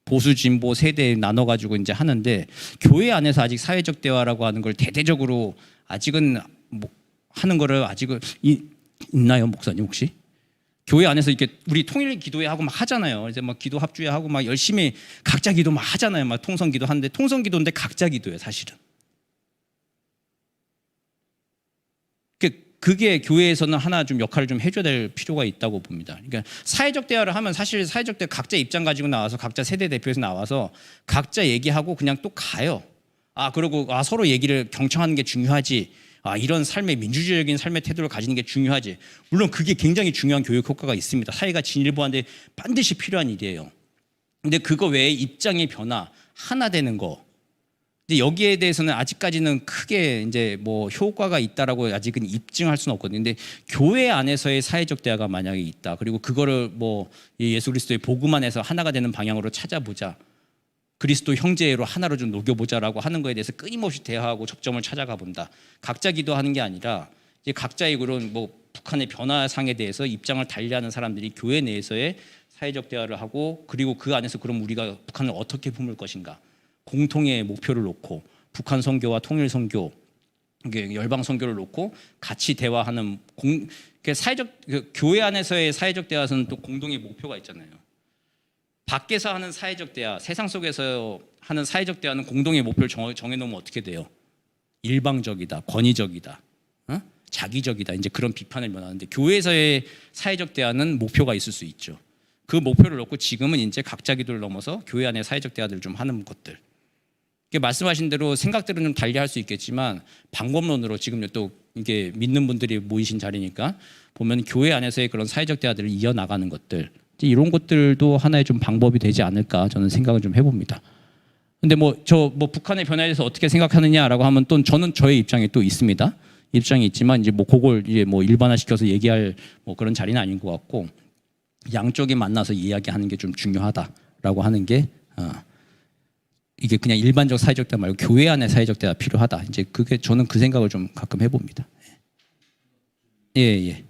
보수 진보 세대 나눠 가지고 이제 하는데 교회 안에서 아직 사회적 대화라고 하는 걸 대대적으로 아직은 뭐 하는 거를 아직은 있나요, 목사님 혹시? 교회 안에서 이렇게 우리 통일 기도회 하고 막 하잖아요. 이제 막 기도 합주회 하고 막 열심히 각자 기도 막 하잖아요. 막 통성 기도 하는데 통성 기도인데 각자 기도예요, 사실은. 그게 교회에서는 하나 좀 역할을 좀 해줘야 될 필요가 있다고 봅니다. 그러니까 사회적 대화를 하면 사실 사회적 대화 각자 입장 가지고 나와서 각자 세대 대표에서 나와서 각자 얘기하고 그냥 또 가요. 그리고 서로 얘기를 경청하는 게 중요하지. 이런 삶의 민주주의적인 삶의 태도를 가지는 게 중요하지. 물론 그게 굉장히 중요한 교육 효과가 있습니다. 사회가 진일보한데 반드시 필요한 일이에요. 근데 그거 외에 입장의 변화, 하나 되는 거. 근데 여기에 대해서는 아직까지는 크게 이제 뭐 효과가 있다라고 아직은 입증할 수는 없거든요. 근데 교회 안에서의 사회적 대화가 만약에 있다. 그리고 그거를 뭐 예수 그리스도의 복음 안에서 하나가 되는 방향으로 찾아보자. 그리스도 형제로 하나로 좀 녹여보자라고 하는 거에 대해서 끊임없이 대화하고 접점을 찾아가 본다. 각자 기도하는 게 아니라 이제 각자의 그런 뭐 북한의 변화상에 대해서 입장을 달리하는 사람들이 교회 내에서의 사회적 대화를 하고 그리고 그 안에서 그럼 우리가 북한을 어떻게 품을 것인가 공통의 목표를 놓고 북한 선교와 통일 선교, 열방 선교를 놓고 같이 대화하는 사회적 교회 안에서의 사회적 대화에서는 또 공동의 목표가 있잖아요. 밖에서 하는 사회적 대화, 세상 속에서 하는 사회적 대화는 공동의 목표를 정해놓으면 어떻게 돼요? 일방적이다, 권위적이다, 자기적이다. 이제 그런 비판을 면하는데 교회에서의 사회적 대화는 목표가 있을 수 있죠. 그 목표를 놓고 지금은 이제 각자 기도를 넘어서 교회 안에 사회적 대화들을 좀 하는 것들. 말씀하신 대로 생각들은 좀 달리할 수 있겠지만 방법론으로 지금 또 이게 믿는 분들이 모이신 자리니까 보면 교회 안에서의 그런 사회적 대화들을 이어나가는 것들. 이런 것들도 하나의 좀 방법이 되지 않을까 저는 생각을 좀 해봅니다. 근데 저 북한의 변화에 대해서 어떻게 생각하느냐라고 하면 또 저는 저의 입장이 또 있습니다. 입장이 있지만 이제 그걸 이제 일반화시켜서 얘기할 그런 자리는 아닌 것 같고 양쪽이 만나서 이야기하는 게 좀 중요하다라고 하는 게 이게 그냥 일반적 사회적 대화 말고 교회 안의 사회적 대화 필요하다. 이제 그게 저는 그 생각을 좀 가끔 해봅니다. 예.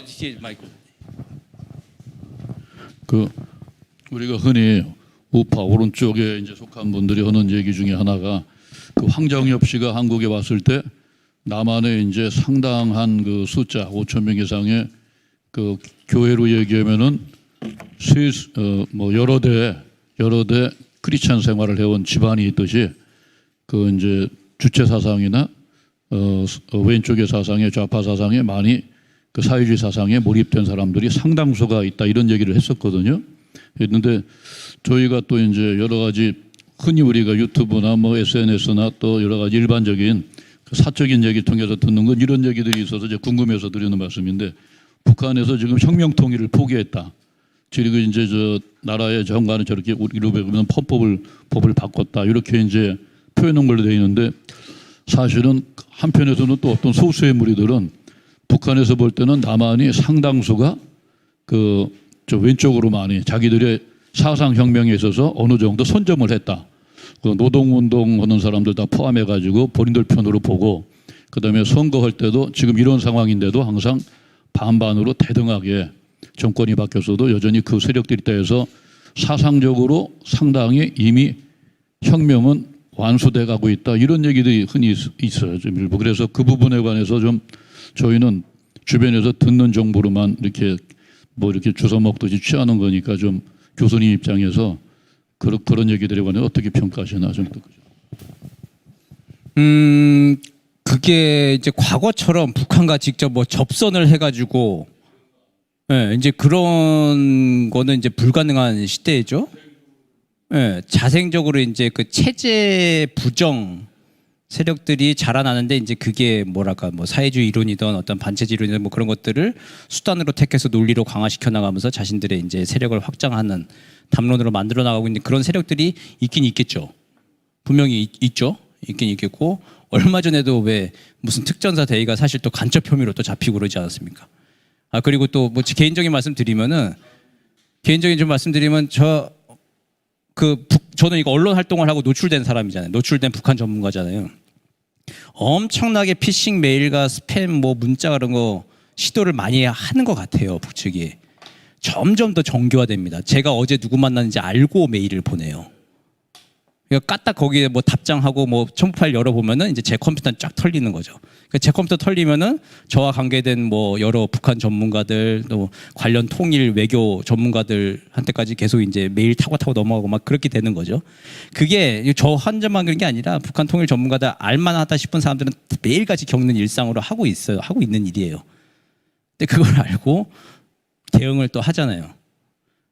뒤에 마이크. 우리가 흔히 우파 오른쪽에 이제 속한 분들이 하는 얘기 중에 하나가 황정엽 씨가 한국에 왔을 때 남한에 이제 상당한 숫자 5천 명 이상의 교회로 얘기하면은 여러 대 크리스찬 생활을 해온 집안이 있듯이 이제 주체 사상이나 왼쪽의 사상에 좌파 사상에 많이 사회주의 사상에 몰입된 사람들이 상당수가 있다 이런 얘기를 했었거든요. 그런데 저희가 또 이제 여러 가지 흔히 우리가 유튜브나 SNS나 또 여러 가지 일반적인 사적인 얘기 통해서 듣는 건 이런 얘기들이 있어서 이제 궁금해서 드리는 말씀인데 북한에서 지금 혁명 통일을 포기했다. 그리고 이제 저 나라의 정관은 저렇게 우리로 보면 법을 바꿨다 이렇게 이제 표현한 걸로 되어 있는데 사실은 한편에서는 또 어떤 소수의 무리들은 북한에서 볼 때는 남한이 상당수가 저 왼쪽으로 많이 자기들의 사상혁명에 있어서 어느 정도 선점을 했다. 그 노동운동하는 사람들 다 포함해가지고 본인들 편으로 보고 그다음에 선거할 때도 지금 이런 상황인데도 항상 반반으로 대등하게 정권이 바뀌었어도 여전히 그 세력들이 있다해서 사상적으로 상당히 이미 혁명은 완수돼 가고 있다. 이런 얘기들이 흔히 있어요. 좀 일부. 그래서 그 부분에 관해서 좀 저희는 주변에서 듣는 정보로만 이렇게 뭐 이렇게 주워 먹듯이 취하는 거니까 좀 교수님 입장에서 그런 얘기들에 관해 어떻게 평가하시나 좀 듣고. 그게 이제 과거처럼 북한과 직접 뭐 접선을 해가지고, 예, 이제 그런 거는 이제 불가능한 시대죠. 예, 자생적으로 이제 그 체제 부정 세력들이 자라나는데 이제 그게 뭐랄까 뭐 사회주의 이론이든 어떤 반체제 이론이든 뭐 그런 것들을 수단으로 택해서 논리로 강화시켜 나가면서 자신들의 이제 세력을 확장하는 담론으로 만들어 나가고 있는 그런 세력들이 있긴 있겠죠. 분명히 있죠. 있긴 있겠고 얼마 전에도 왜 무슨 특전사 대위가 사실 또 간첩 혐의로 또 잡히고 그러지 않았습니까? 아 그리고 또 뭐 개인적인 말씀 드리면은 개인적인 좀 말씀드리면 저는 이거 언론 활동을 하고 노출된 사람이잖아요. 노출된 북한 전문가잖아요. 엄청나게 피싱 메일과 스팸 뭐 문자 그런 거 시도를 많이 하는 것 같아요. 북측이. 점점 더 정교화됩니다. 제가 어제 누구 만났는지 알고 메일을 보내요. 그러니까 까딱 거기에 뭐 답장하고 뭐 첨부 파일 열어보면은 이제 제 컴퓨터는 쫙 털리는 거죠. 그러니까 제 컴퓨터 털리면은 저와 관계된 뭐 여러 북한 전문가들 또 관련 통일 외교 전문가들한테까지 계속 이제 메일 타고 넘어가고 막 그렇게 되는 거죠. 그게 저 한점만 그런 게 아니라 북한 통일 전문가들 알만하다 싶은 사람들은 매일같이 겪는 일상으로 하고 있는 일이에요. 근데 그걸 알고 대응을 또 하잖아요.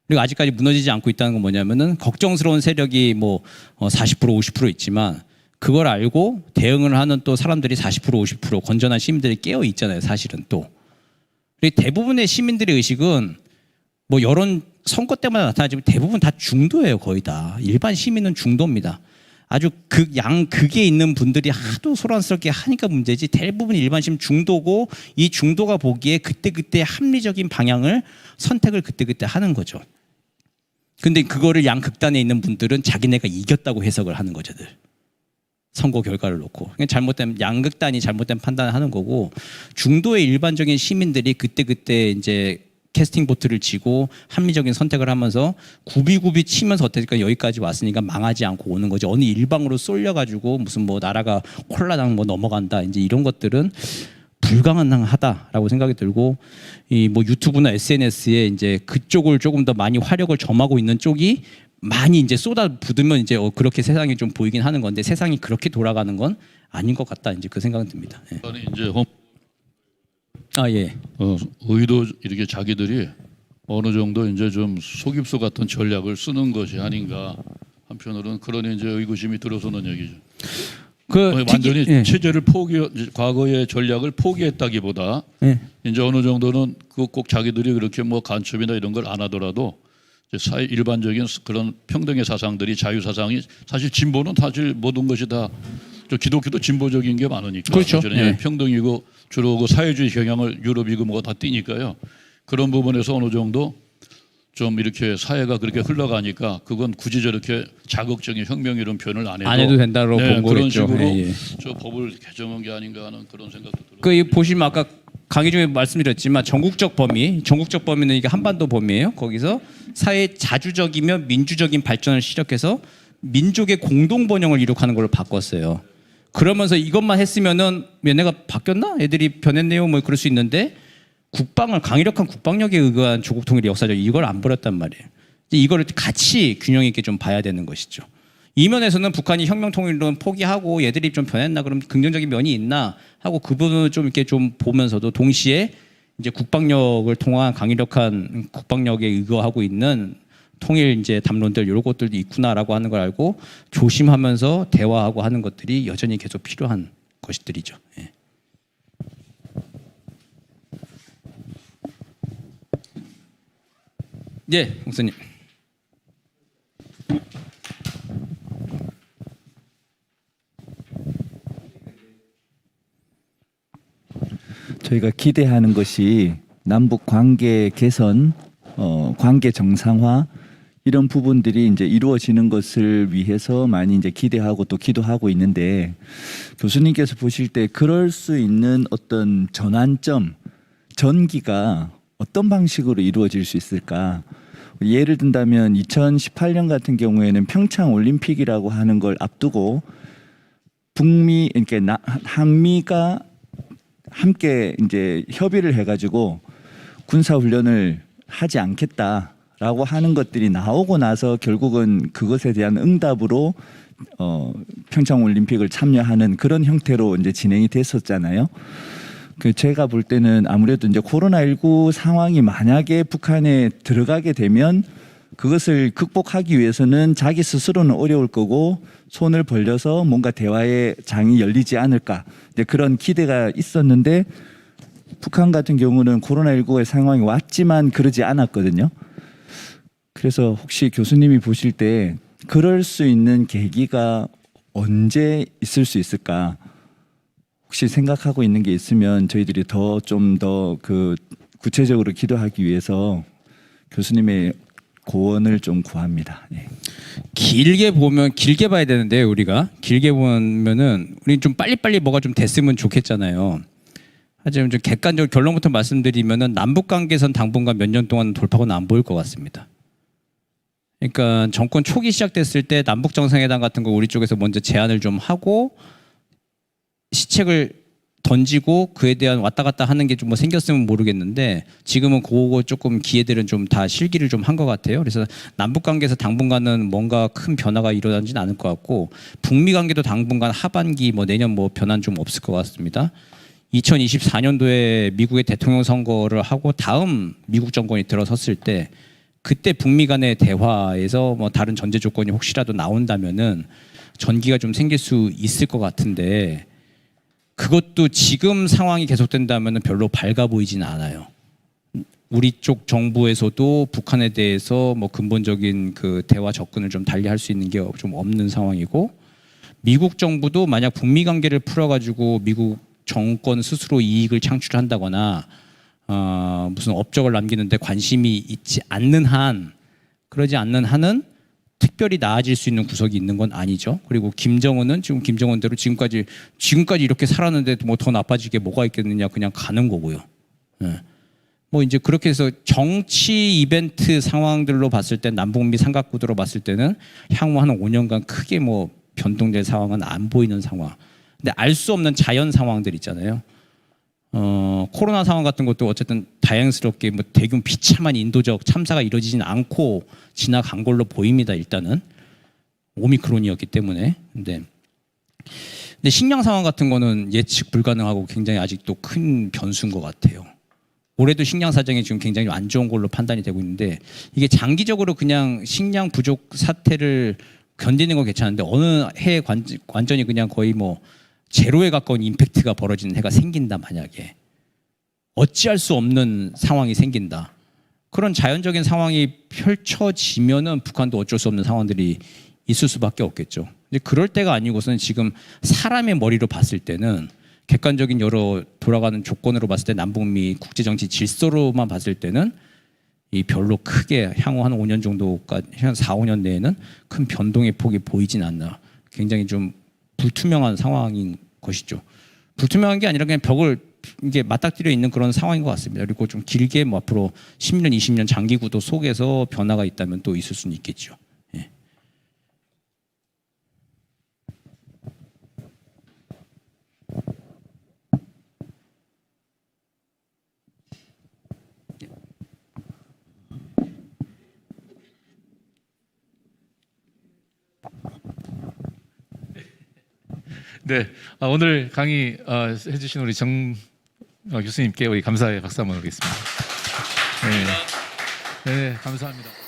그리고 아직까지 무너지지 않고 있다는 건 뭐냐면은 걱정스러운 세력이 뭐 40% 50% 있지만 그걸 알고 대응을 하는 또 사람들이 40% 50% 건전한 시민들이 깨어 있잖아요. 사실은 또. 그리고 대부분의 시민들의 의식은 뭐 여론 선거 때마다 나타나지만 대부분 다 중도예요. 거의 다. 일반 시민은 중도입니다. 아주 극에 있는 분들이 하도 소란스럽게 하니까 문제지 대부분 일반 시민 중도고 이 중도가 보기에 그때그때 합리적인 방향을 선택을 그때그때 하는 거죠. 근데 그거를 양극단에 있는 분들은 자기네가 이겼다고 해석을 하는 거죠들. 선거 결과를 놓고. 양극단이 잘못된 판단을 하는 거고 중도의 일반적인 시민들이 그때그때 이제 캐스팅 보트를 치고 합리적인 선택을 하면서 굽이굽이 치면서 어떻게까 여기까지 왔으니까 망하지 않고 오는 거지. 어느 일방으로 쏠려가지고 무슨 뭐 나라가 콜라당 뭐 넘어간다. 이제 이런 것들은 불가능하다라고 생각이 들고 이 뭐 유튜브나 SNS에 이제 그쪽을 조금 더 많이 화력을 점하고 있는 쪽이 많이 이제 쏟아붓으면 이제 그렇게 세상이 좀 보이긴 하는 건데 세상이 그렇게 돌아가는 건 아닌 것 같다. 이제 그 생각은 듭니다. 예. 아니 이제 예. 의도 이렇게 자기들이 어느 정도 이제 좀 속임수 같은 전략을 쓰는 것이 아닌가 한편으로는 그런 이제 의구심이 들어서는 얘기죠. 완전히 예. 체제를 과거의 전략을 포기했다기보다 예. 이제 어느 정도는 꼭 자기들이 그렇게 뭐 간첩이나 이런 걸 안 하더라도 이제 일반적인 그런 평등의 사상들이 자유 사상이 사실 진보는 사실 모든 것이 다 기독교도 진보적인 게 많으니까 그렇죠. 예. 평등이고 주로 그 사회주의 경향을 유럽이고 뭐가 다 띄니까요. 그런 부분에서 어느 정도 좀 이렇게 사회가 그렇게 흘러가니까 그건 굳이 저렇게 자극적인 혁명 이런 표현을 안 해도 된다고 본 그런 거겠죠. 식으로 예. 저 법을 개정한 게 아닌가 하는 그런 생각도 들어요. 그 보시면 아까 강의 중에 말씀드렸지만 전국적 범위는 이게 한반도 범위예요. 거기서 사회 자주적이며 민주적인 발전을 시작해서 민족의 공동 번영을 이룩하는 걸로 바꿨어요. 그러면서 이것만 했으면은 얘네가 바뀌었나? 애들이 변했네요. 뭐 그럴 수 있는데 강력한 국방력에 의한 조국 통일의 역사적 이걸 안 버렸단 말이에요. 이거를 같이 균형 있게 좀 봐야 되는 것이죠. 이면에서는 북한이 혁명 통일론 포기하고 얘들이 좀 변했나 그럼 긍정적인 면이 있나 하고 그 부분을 좀 이렇게 좀 보면서도 동시에 이제 국방력을 통한 강력한 국방력에 의거하고 있는 통일 이제 담론들 이런 것들도 있구나라고 하는 걸 알고 조심하면서 대화하고 하는 것들이 여전히 계속 필요한 것들이죠. 예. 네, 목사님. 저희가 기대하는 것이 남북 관계 개선, 관계 정상화 이런 부분들이 이제 이루어지는 것을 위해서 많이 이제 기대하고 또 기도하고 있는데 교수님께서 보실 때 그럴 수 있는 어떤 전환점, 전기가 어떤 방식으로 이루어질 수 있을까? 예를 든다면 2018년 같은 경우에는 평창 올림픽이라고 하는 걸 앞두고 북미, 그러니까 한미가 함께 이제 협의를 해가지고 군사 훈련을 하지 않겠다라고 하는 것들이 나오고 나서 결국은 그것에 대한 응답으로 평창 올림픽을 참여하는 그런 형태로 이제 진행이 됐었잖아요. 그 제가 볼 때는 아무래도 이제 코로나19 상황이 만약에 북한에 들어가게 되면 그것을 극복하기 위해서는 자기 스스로는 어려울 거고 손을 벌려서 뭔가 대화의 장이 열리지 않을까 이제 그런 기대가 있었는데 북한 같은 경우는 코로나19의 상황이 왔지만 그러지 않았거든요. 그래서 혹시 교수님이 보실 때 그럴 수 있는 계기가 언제 있을 수 있을까? 혹시 생각하고 있는 게 있으면 저희들이 좀 더 그 구체적으로 기도하기 위해서 교수님의 고언을 좀 구합니다. 네. 길게 봐야 되는데 우리가 길게 보면은 우리 좀 빨리빨리 뭐가 좀 됐으면 좋겠잖아요. 하지만 좀 객관적으로 결론부터 말씀드리면은 남북 관계선 당분간 몇 년 동안 돌파구는 안 보일 것 같습니다. 그러니까 정권 초기 시작됐을 때 남북 정상회담 같은 거 우리 쪽에서 먼저 제안을 좀 하고 시책을 던지고 그에 대한 왔다 갔다 하는 게 좀 뭐 생겼으면 모르겠는데 지금은 그거 조금 기회들은 좀 다 실기를 좀 한 것 같아요. 그래서 남북 관계에서 당분간은 뭔가 큰 변화가 일어나지는 않을 것 같고 북미 관계도 당분간 하반기 뭐 내년 뭐 변화는 좀 없을 것 같습니다. 2024년도에 미국의 대통령 선거를 하고 다음 미국 정권이 들어섰을 때 그때 북미 간의 대화에서 뭐 다른 전제 조건이 혹시라도 나온다면은 전기가 좀 생길 수 있을 것 같은데 그것도 지금 상황이 계속된다면 별로 밝아 보이지는 않아요. 우리 쪽 정부에서도 북한에 대해서 뭐 근본적인 그 대화 접근을 좀 달리할 수 있는 게 좀 없는 상황이고 미국 정부도 만약 북미 관계를 풀어가지고 미국 정권 스스로 이익을 창출한다거나 무슨 업적을 남기는데 관심이 있지 않는 한 그러지 않는 한은 특별히 나아질 수 있는 구석이 있는 건 아니죠. 그리고 김정은은 지금 김정은대로 지금까지 이렇게 살았는데 뭐 더 나빠질 게 뭐가 있겠느냐 그냥 가는 거고요. 네. 뭐 이제 그렇게 해서 정치 이벤트 상황들로 봤을 때 남북미 삼각구도로 봤을 때는 향후 한 5년간 크게 뭐 변동될 상황은 안 보이는 상황. 근데 알 수 없는 자연 상황들 있잖아요. 코로나 상황 같은 것도 어쨌든 다행스럽게 뭐 대규모 비참한 인도적 참사가 이루어지진 않고 지나간 걸로 보입니다. 일단은 오미크론이었기 때문에. 근데 식량 상황 같은 거는 예측 불가능하고 굉장히 아직도 큰 변수인 것 같아요. 올해도 식량 사정이 지금 굉장히 안 좋은 걸로 판단이 되고 있는데 이게 장기적으로 그냥 식량 부족 사태를 견디는 건 괜찮은데 어느 해에 완전히 그냥 거의 뭐 제로에 가까운 임팩트가 벌어지는 해가 생긴다 만약에 어찌할 수 없는 상황이 생긴다. 그런 자연적인 상황이 펼쳐지면은 북한도 어쩔 수 없는 상황들이 있을 수밖에 없겠죠. 근데 그럴 때가 아니고서는 지금 사람의 머리로 봤을 때는 객관적인 여러 돌아가는 조건으로 봤을 때 남북미 국제정치 질서로만 봤을 때는 이 별로 크게 향후 한 5년 정도까지 한 4, 5년 내에는 큰 변동의 폭이 보이진 않나. 굉장히 좀 불투명한 상황인 것이죠. 불투명한 게 아니라 그냥 벽을 이게 맞닥뜨려 있는 그런 상황인 것 같습니다. 그리고 좀 길게 뭐 앞으로 10년, 20년 장기 구도 속에서 변화가 있다면 또 있을 수는 있겠죠. 예. 네, 오늘 강의 해주신 우리 정 교수님께 우리 감사의 박수 한번 드리겠습니다. 네, 네, 감사합니다.